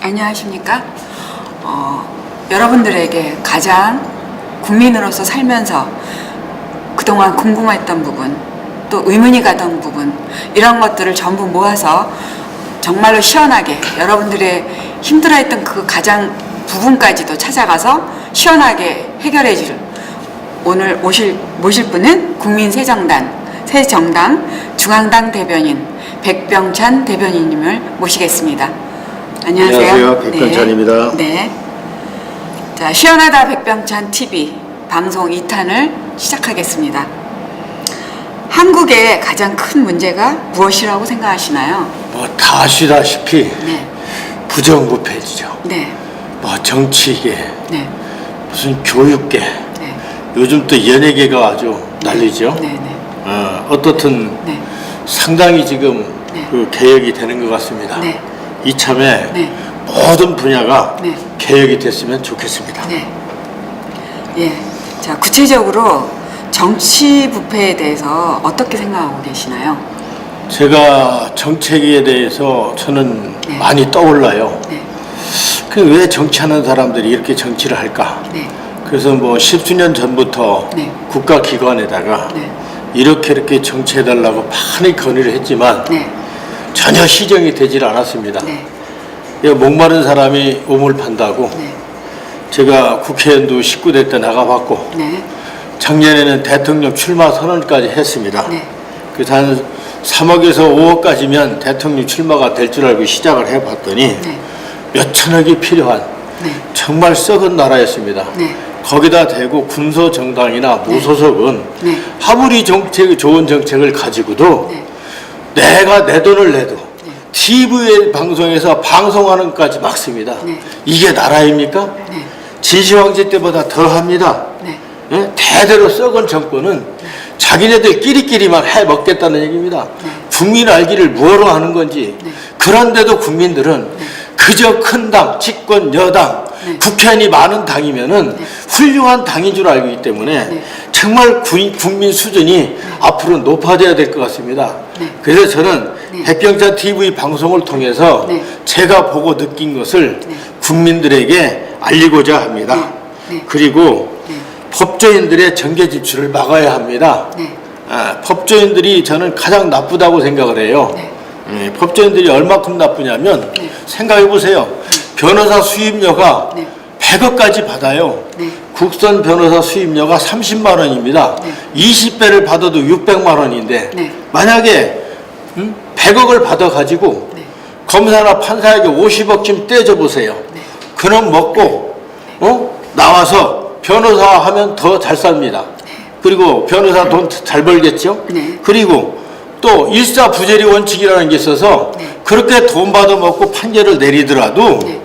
안녕하십니까? 여러분들에게 가장 국민으로서 살면서 그동안 궁금했던 부분, 또 의문이 가던 부분, 이런 것들을 전부 모아서 정말로 시원하게 여러분들의 힘들어했던 그 가장 부분까지도 찾아가서 시원하게 해결해 줄 오늘 모실 분은 새정당 중앙당 대변인 백병찬 대변인님을 모시겠습니다. 안녕하세요. 백병찬입니다. 네. 자, 시원하다 백병찬 TV 방송 2탄을 시작하겠습니다. 한국의 가장 큰 문제가 무엇이라고 생각하시나요? 다 아시다시피 네. 부정부패죠. 네. 정치계, 네. 무슨 교육계, 네. 요즘 또 연예계가 아주 난리죠. 네. 네. 어떻든 네. 상당히 지금 네. 그 개혁이 되는 것 같습니다. 네. 이참에 네. 모든 분야가 네. 개혁이 됐으면 좋겠습니다. 네. 예. 자, 구체적으로 정치 부패에 대해서 어떻게 생각하고 계시나요? 제가 정책에 대해서 저는 네. 많이 떠올라요. 네. 왜 정치하는 사람들이 이렇게 정치를 할까? 네. 그래서 십수년 전부터 네. 국가기관에다가 네. 이렇게 정치해달라고 많이 건의를 했지만 네. 전혀 시정이 되질 않았습니다. 네. 목마른 사람이 우물 판다고 네. 제가 국회의원도 19대 때 나가봤고 네. 작년에는 대통령 출마 선언까지 했습니다. 네. 그래서 한 3억에서 5억까지면 대통령 출마가 될 줄 알고 시작을 해봤더니 네. 몇천억이 필요한 네. 정말 썩은 나라였습니다. 네. 거기다 대고 군소정당이나 무소속은 네. 아무리 좋은 정책을 가지고도 네. 내가 내 돈을 내도 네. TV 방송에서 방송하는 것까지 막습니다. 네. 이게 나라입니까? 네. 진시황제 때보다 더합니다. 네. 예? 대대로 썩은 정권은 자기네들 끼리끼리만 해먹겠다는 얘기입니다. 네. 국민 알기를 뭐로 하는 건지. 네. 그런데도 국민들은 그저 큰 당, 집권 여당, 네. 국회의원이 많은 당이면은 네. 훌륭한 당인 줄 알고 있기 때문에 네. 정말 국민 수준이 앞으로 높아져야 될 것 같습니다. 네. 그래서 저는 네. 백병찬 TV 방송을 통해서 네. 제가 보고 느낀 것을 네. 국민들에게 알리고자 합니다. 네. 네. 그리고 네. 법조인들의 정계 집출을 막아야 합니다. 네. 법조인들이 저는 가장 나쁘다고 생각을 해요. 네. 법조인들이 얼마큼 나쁘냐면 네. 생각해 보세요. 변호사 수임료가 네. 100억까지 받아요. 네. 국선 변호사 수임료가 30만 원입니다. 네. 20배를 받아도 600만 원인데 네. 만약에 100억을 받아가지고 네. 검사나 판사에게 50억쯤 떼줘 보세요. 네. 그럼 먹고 나와서 변호사 하면 더 잘 삽니다. 그리고 변호사 돈 잘 벌겠죠. 네. 그리고 또 일사부재리 원칙이라는 게 있어서 네. 그렇게 돈 받아먹고 판결을 내리더라도 네.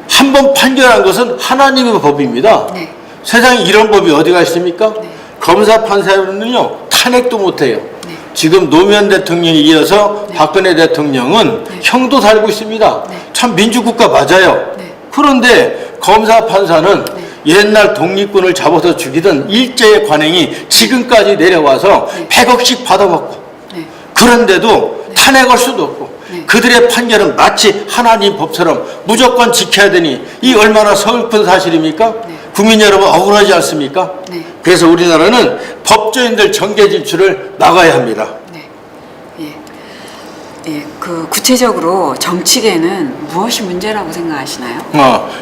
한 번 판결한 것은 하나님의 법입니다. 네. 세상에 이런 법이 어디가 있습니까? 네. 검사 판사는요 탄핵도 못해요. 네. 지금 노무현 대통령에 이어서 네. 박근혜 대통령은 네. 형도 살고 있습니다. 네. 참 민주국가 맞아요. 네. 그런데 검사 판사는 네. 옛날 독립군을 잡아서 죽이던 일제의 관행이 지금까지 내려와서 네. 100억씩 받아먹고 네. 그런데도 네. 탄핵할 수도 없고 네. 그들의 판결은 마치 하나님 법처럼 무조건 지켜야 되니 이 얼마나 서글픈 사실입니까? 네. 국민 여러분 억울하지 않습니까? 네. 그래서 우리나라는 법조인들 정계 진출을 막아야 합니다. 네. 예. 예. 그 구체적으로 정치계는 무엇이 문제라고 생각하시나요?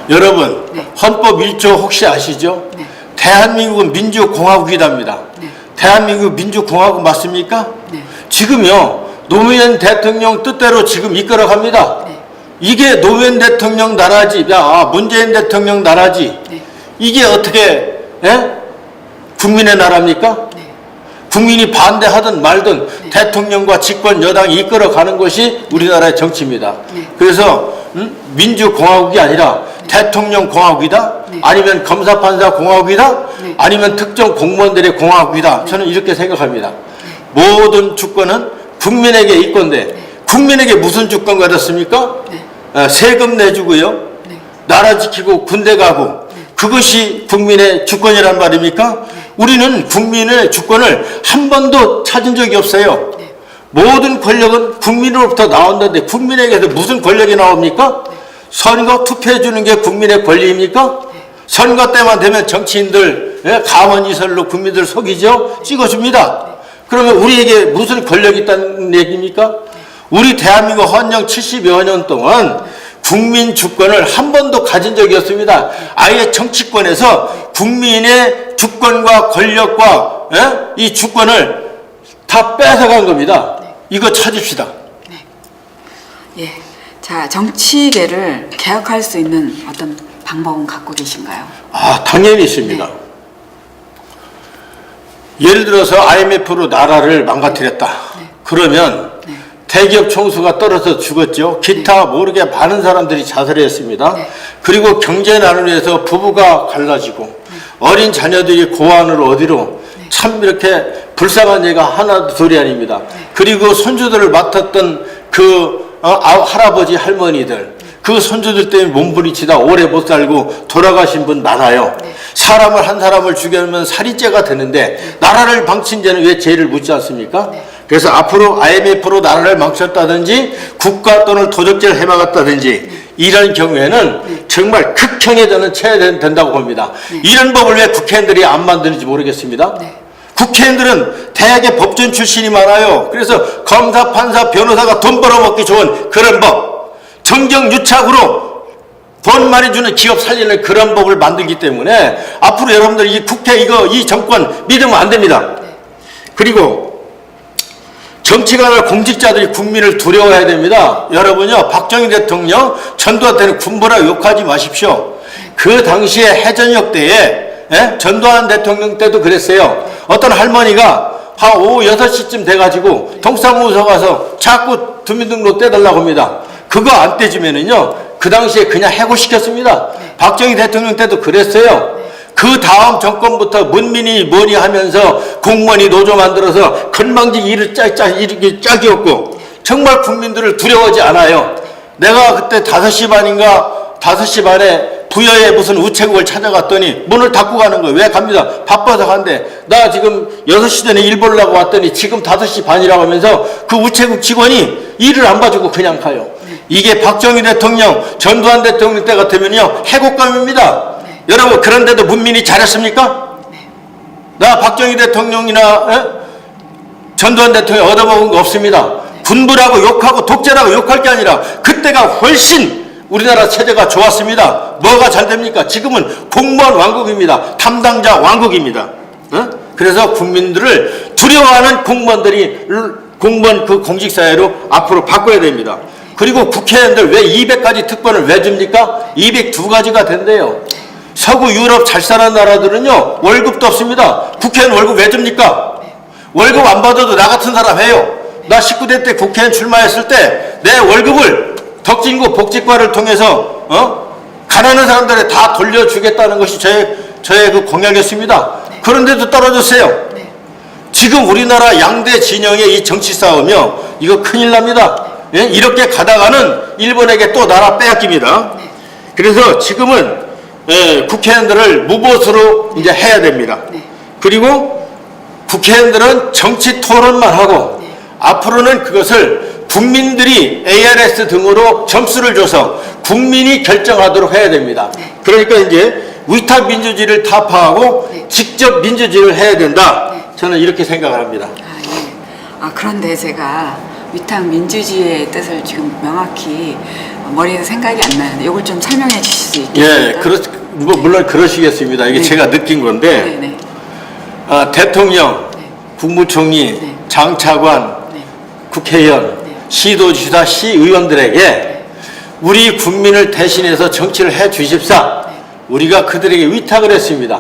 여러분 네. 헌법 1조 혹시 아시죠? 네. 대한민국은 민주공화국이답니다. 네. 대한민국 민주공화국 맞습니까? 네. 지금요 노무현 대통령 뜻대로 지금 이끌어갑니다. 네. 이게 노무현 대통령 나라지, 문재인 대통령 나라지. 네. 이게 어떻게 국민의 나라입니까? 네. 국민이 반대하든 말든 네. 대통령과 집권 여당이 이끌어가는 것이 우리나라의 정치입니다. 네. 그래서 민주공화국이 아니라 대통령 공화국이다? 네. 아니면 검사 판사 공화국이다? 네. 아니면 특정 공무원들의 공화국이다? 저는 이렇게 생각합니다. 모든 주권은 국민에게 있건데 국민에게 무슨 주권 가졌습니까? 네. 세금 내주고요. 네. 나라 지키고 군대 가고 그것이 국민의 주권이란 말입니까? 우리는 국민의 주권을 한 번도 찾은 적이 없어요. 모든 권력은 국민으로부터 나온다는데 국민에게서 무슨 권력이 나옵니까? 선거 투표해 주는 게 국민의 권리입니까? 선거 때만 되면 정치인들 가만히설로 국민들 속이죠? 찍어줍니다. 그러면 우리에게 무슨 권력이 있다는 얘기입니까? 우리 대한민국 헌령 70여 년 동안 국민 주권을 한 번도 가진 적이 없습니다. 아예 정치권에서 국민의 주권과 권력과 이 주권을 다 뺏어간 겁니다. 이거 찾읍시다. 예. 자, 정치계를 개혁할 수 있는 어떤 방법은 갖고 계신가요? 당연히 있습니다. 예를 들어서 IMF로 나라를 망가뜨렸다. 그러면 대기업 총수가 떨어져 죽었죠. 기타 모르게 많은 사람들이 자살했습니다. 그리고 경제 난을 위해서 부부가 갈라지고 어린 자녀들이 고아원을 어디로 참 이렇게 불쌍한 예가 하나 둘이 아닙니다. 그리고 손주들을 맡았던 그 할아버지 할머니들 그 손주들 때문에 몸부림치다 오래 못 살고 돌아가신 분 많아요. 사람을 한 사람을 죽이면 살인죄가 되는데 나라를 망친 죄는 왜 죄를 묻지 않습니까? 그래서 앞으로 IMF로 나라를 망쳤다든지 국가 돈을 도적질 해막았다든지 이런 경우에는 정말 극형에 저는 처해된다고 봅니다. 이런 법을 왜 국회의원들이 안 만드는지 모르겠습니다. 국회의원들은 대학의 법전 출신이 많아요. 그래서 검사, 판사, 변호사가 돈 벌어먹기 좋은 그런 법, 정경유착으로 돈 많이 주는 기업 살리는 그런 법을 만들기 때문에 앞으로 여러분들 이 국회 이 정권 믿으면 안 됩니다. 그리고 정치가나 공직자들이 국민을 두려워해야 됩니다. 여러분요, 박정희 대통령 전두환 군부라 욕하지 마십시오. 그 당시에 해전역 때에 전두환 대통령 때도 그랬어요. 어떤 할머니가 한 오후 6시쯤 돼가지고 동사무소 가서 자꾸 주민등록 떼달라고 합니다. 그거 안 떼주면은요, 그 당시에 그냥 해고시켰습니다. 박정희 대통령 때도 그랬어요. 그 다음 정권부터 문민이 뭐니 하면서 공무원이 노조 만들어서 건방지게 일을 짝이 없고 정말 국민들을 두려워하지 않아요. 내가 그때 5시 반인가 5시 반에 부여에 무슨 우체국을 찾아갔더니 문을 닫고 가는 거예요. 왜 갑니다. 바빠서 간대. 나 지금 6시 전에 일 보려고 왔더니 지금 5시 반이라고 하면서 그 우체국 직원이 일을 안 봐주고 그냥 가요. 이게 박정희 대통령, 전두환 대통령 때 같으면요, 해곡감입니다. 여러분, 그런데도 문민이 잘했습니까? 나 박정희 대통령이나 전두환 대통령 얻어먹은 거 없습니다. 군부라고 욕하고 독재라고 욕할 게 아니라 그때가 훨씬 우리나라 체제가 좋았습니다. 뭐가 잘 됩니까? 지금은 공무원 왕국입니다. 담당자 왕국입니다. 그래서 국민들을 두려워하는 공무원 그 공직사회로 앞으로 바꿔야 됩니다. 그리고 국회의원들 왜 200가지 특권을 왜 줍니까? 202가지가 된대요. 서구 유럽 잘 사는 나라들은요, 월급도 없습니다. 국회의원 월급 왜 줍니까? 월급 안 받아도 나 같은 사람 해요. 나 19대 때 국회의원 출마했을 때 내 월급을 덕진구 복지과를 통해서 가난한 사람들에 다 돌려주겠다는 것이 저의 그 공약이었습니다. 그런데도 떨어졌어요. 지금 우리나라 양대 진영의 이 정치 싸움이요, 이거 큰일 납니다. 이렇게 가다가는 일본에게 또 나라 빼앗깁니다. 그래서 지금은 국회의원들을 무보수로 이제 해야 됩니다. 그리고 국회의원들은 정치 토론만 하고 앞으로는 그것을 국민들이 ARS 등으로 점수를 줘서 국민이 결정하도록 해야 됩니다. 그러니까 이제 위탁 민주주의를 타파하고 직접 민주주의를 해야 된다. 저는 이렇게 생각을 합니다. 그런데 제가 위탁 민주주의의 뜻을 지금 명확히 머리에서 생각이 안 나는데 이걸 좀 설명해 주실 수 있겠습니까? 물론 그러시겠습니다. 이게 제가 느낀 건데 대통령, 국무총리, 장차관, 국회의원, 시도지사, 시의원들에게 우리 국민을 대신해서 정치를 해 주십사. 우리가 그들에게 위탁을 했습니다.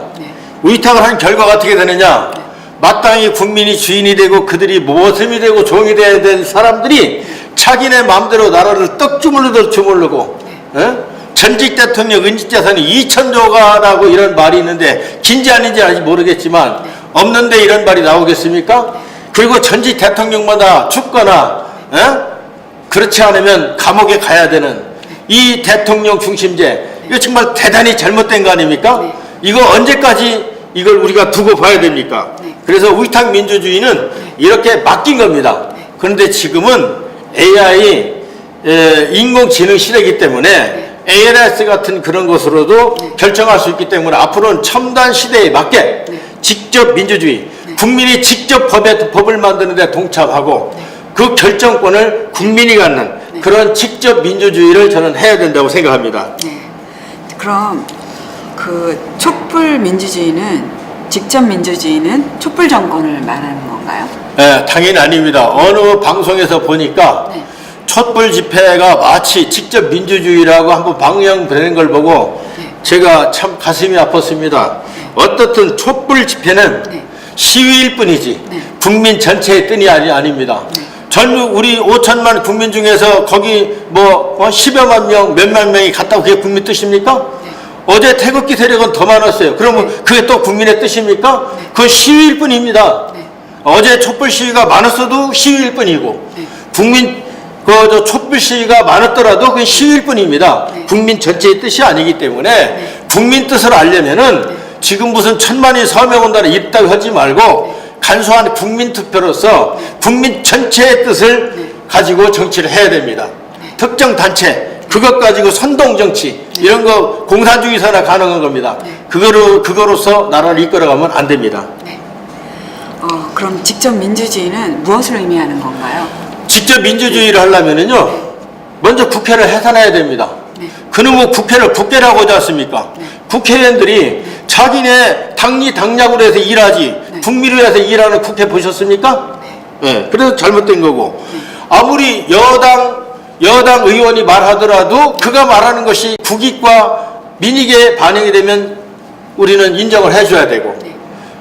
위탁을 한 결과가 어떻게 되느냐? 마땅히 국민이 주인이 되고 그들이 모섬이 되고 종이 되어야 된 사람들이 자기네 마음대로 나라를 떡 주물르고 전직 대통령 은직자산이 2,000조가라고 이런 말이 있는데 긴지 아닌지 아직 모르겠지만 없는데 이런 말이 나오겠습니까? 그리고 전직 대통령마다 죽거나 그렇지 않으면 감옥에 가야 되는 이 대통령 중심제, 이거 정말 대단히 잘못된 거 아닙니까? 이거 언제까지 이걸 우리가 두고 봐야 됩니까? 그래서 위탁 민주주의는 이렇게 맡긴 겁니다. 그런데 지금은 AI 인공지능 시대이기 때문에 ALS 같은 그런 것으로도 결정할 수 있기 때문에 앞으로는 첨단 시대에 맞게 직접 민주주의, 국민이 직접 법을 만드는 데 동참하고 그 결정권을 국민이 갖는 그런 직접 민주주의를 저는 해야 된다고 생각합니다. 네. 그럼 그 촛불 민주주의는, 직접 민주주의는 촛불 정권을 말하는 건가요? 네, 당연히 아닙니다. 어느 방송에서 보니까 네. 촛불 집회가 마치 직접 민주주의라고 한번 방영되는 걸 보고 제가 참 가슴이 아팠습니다. 어떻든 촛불 집회는 시위일 뿐이지 국민 전체의 뜻이 아닙니다. 전국 우리 5천만 국민 중에서 거기 뭐 10여만 명, 몇만 명이 갔다고 그게 국민 뜻입니까? 어제 태극기 세력은 더 많았어요. 그러면 그게 또 국민의 뜻입니까? 그건 시위일 뿐입니다. 어제 촛불 시위가 많았어도 시위일 뿐이고 국민 저 촛불 시위가 많았더라도 그건 시위일 뿐입니다. 국민 전체의 뜻이 아니기 때문에 국민 뜻을 알려면은 지금 무슨 천만이 서명온다를 있다고 하지 말고 간소한 국민 투표로서 국민 전체의 뜻을 가지고 정치를 해야 됩니다. 특정 단체 그것 가지고 선동 정치 이런 거 공산주의사나 가능한 겁니다. 그거로서 나라를 이끌어가면 안 됩니다. 그럼 직접 민주주의는 무엇을 의미하는 건가요? 직접 민주주의를 하려면은요, 먼저 국회를 해산해야 됩니다. 그놈의 국회를 국회라고 하지 않습니까? 국회의원들이 자기네 당리당략으로 해서 일하지, 국민을 위해서 일하는 국회 보셨습니까? 네. 그래서 잘못된 거고, 아무리 여당 의원이 말하더라도 그가 말하는 것이 국익과 민익에 반영이 되면 우리는 인정을 해줘야 되고,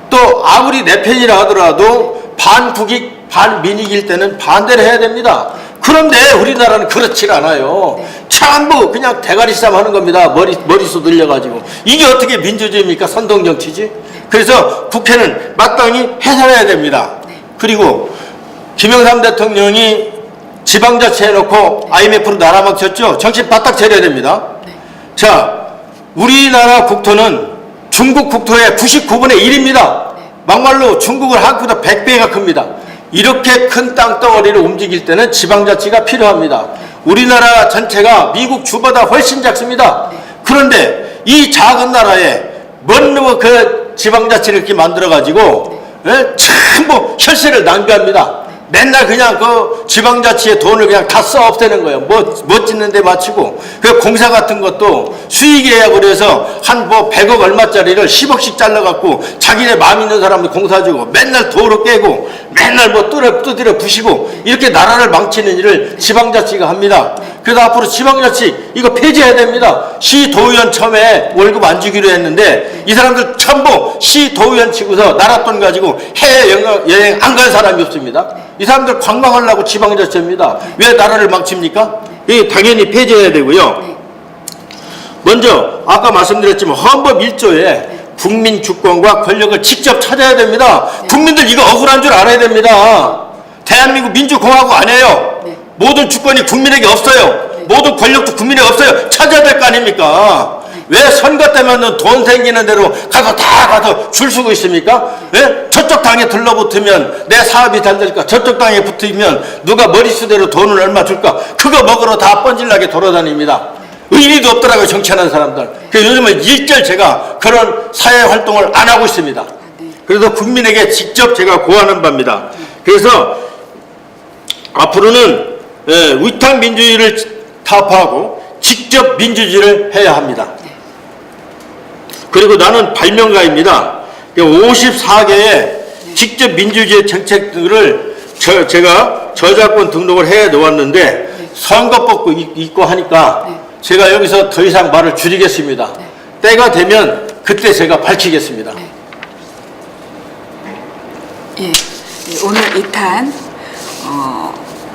또 아무리 내 편이라 하더라도 반국익 반민익일 때는 반대를 해야 됩니다. 그런데 우리나라는 그렇지 않아요. 전부 그냥 대가리싸움 하는 겁니다. 머리수 늘려가지고. 이게 어떻게 민주주의입니까? 선동정치지. 그래서 국회는 마땅히 해산해야 됩니다. 그리고 김영삼 대통령이 지방자치 해놓고 IMF로 나라 망쳤죠. 정신 바짝 차려야 됩니다. 자, 우리나라 국토는 중국 국토의 99분의 1입니다. 막말로 중국은 한국보다 100배가 큽니다. 이렇게 큰 땅덩어리를 움직일 때는 지방자치가 필요합니다. 우리나라 전체가 미국 주보다 훨씬 작습니다. 그런데 이 작은 나라에 뭔 그 지방자치를 이렇게 만들어가지고 전부 혈세를 낭비합니다. 맨날 그냥 그 지방자치의 돈을 그냥 다 써 없애는 거예요. 뭐 짓는 데 맞추고. 그 공사 같은 것도 수익이에요. 그래서 한 100억 얼마짜리를 10억씩 잘라갖고 자기네 마음 있는 사람들 공사 주고 맨날 도로 깨고 맨날 두드려 부시고 이렇게 나라를 망치는 일을 지방자치가 합니다. 그래서 앞으로 지방자치 이거 폐지해야 됩니다. 시도의원 처음에 월급 안 주기로 했는데 이 사람들 전부 시도의원 치고서 나라 돈 가지고 해외여행 안 간 사람이 없습니다. 이 사람들 관광하려고 지방자치입니다. 왜 나라를 망칩니까? 이 당연히 폐지해야 되고요. 먼저 아까 말씀드렸지만 헌법 1조에 국민 주권과 권력을 직접 찾아야 됩니다. 국민들 이거 억울한 줄 알아야 됩니다. 대한민국 민주공화국 아니에요. 모든 주권이 국민에게 없어요. 모든 권력도 국민에게 없어요. 찾아야 될 거 아닙니까? 왜 선거 때문에 돈 생기는 대로 가서 줄 서고 있습니까? 왜? 저쪽 당에 들러붙으면 내 사업이 잘 될까? 저쪽 당에 붙으면 누가 머릿수대로 돈을 얼마 줄까? 그거 먹으러 다 뻔질나게 돌아다닙니다. 의리도 없더라고요, 정치하는 사람들. 그래서 요즘은 일절 제가 그런 사회 활동을 안 하고 있습니다. 그래서 국민에게 직접 제가 고하는 바입니다. 그래서 앞으로는 위탁 민주주의를 타파하고 직접 민주주의를 해야 합니다. 그리고 나는 발명가입니다. 54개의 직접 민주주의 정책들을 제가 저작권 등록을 해 놓았는데 선거법도 있고 하니까 제가 여기서 더 이상 말을 줄이겠습니다. 때가 되면 그때 제가 밝히겠습니다. 예, 오늘 2탄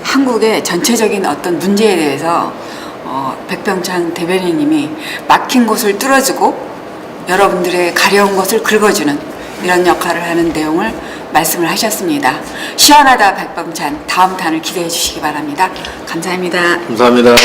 한국의 전체적인 어떤 문제에 대해서 백병찬 대변인님이 막힌 곳을 뚫어주고 여러분들의 가려운 것을 긁어주는 이런 역할을 하는 내용을 말씀을 하셨습니다. 시원하다 백병찬 다음 탄을 기대해 주시기 바랍니다. 감사합니다. 감사합니다.